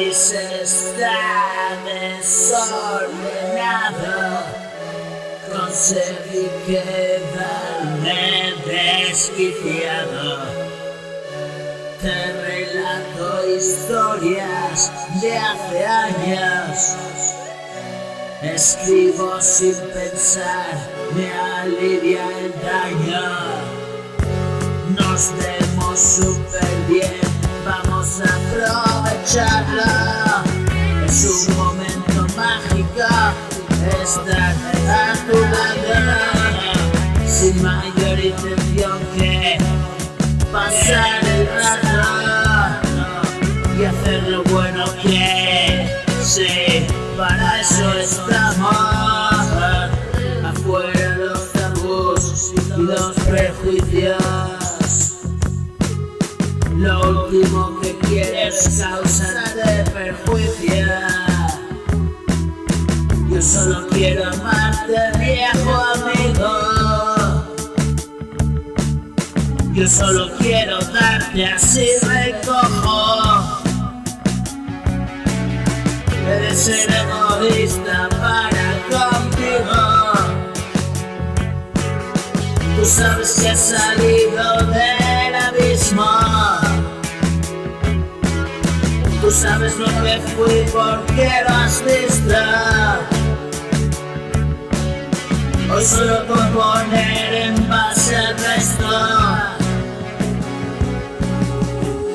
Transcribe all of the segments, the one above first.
país está desordenado. Conseguí quedarme desquiciado. Te relato historias de hace años. Escribo sin pensar, me alivia el daño. Nos vemos súper bien, vamos a aprovecharlo. Es un momento mágico estar a tu lado, sin mayor intención que pasar el rato y hacer lo bueno que sí, para eso estamos. Afuera los tabús y los prejuicios. Lo último que quieres es causarte perjuicio. Yo solo quiero amarte, viejo amigo. Yo solo quiero darte, así recojo. He de ser egoísta para contigo. Tú sabes que he salido del abismo. Tú sabes lo que fui porque lo has visto. Hoy solo componer en base al resto.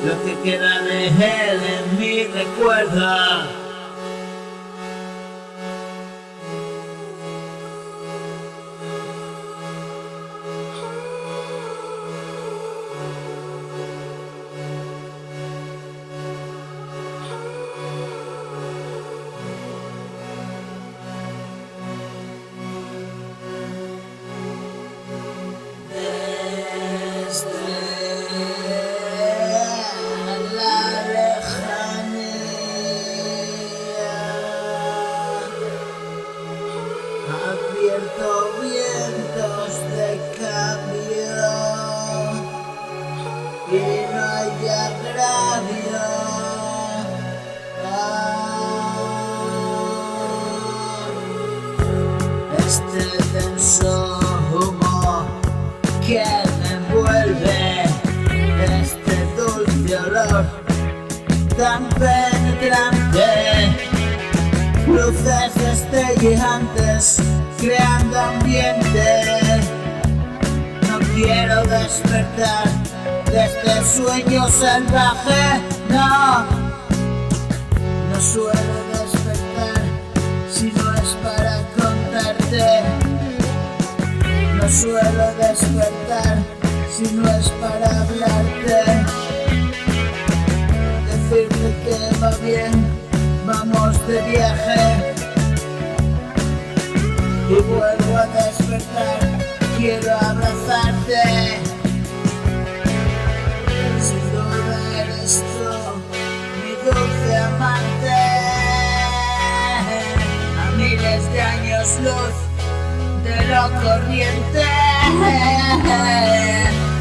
Lo que queda de él en mi recuerdo. Advierto vientos de cambio y no hay agravio. Este denso humo que me envuelve, este dulce olor tan penetrante, luces destellantes creando ambiente. No quiero despertar de este sueño salvaje, no. No suelo despertar si no es para contarte. No suelo despertar si no es para hablarte. Decirte que va bien, vamos de viaje. Y vuelvo a despertar, quiero abrazarte. Sin duda eres tú, mi dulce amante. A miles de años luz de lo corriente.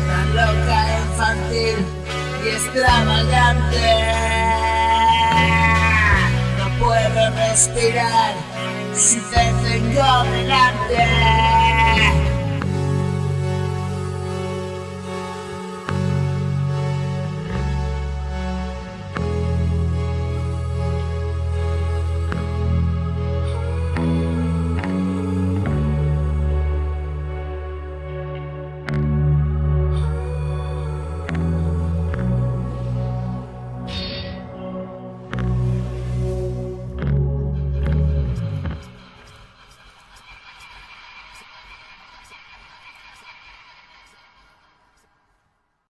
Tan loca, infantil y extravagante. No puedo respirar si te tengo delante.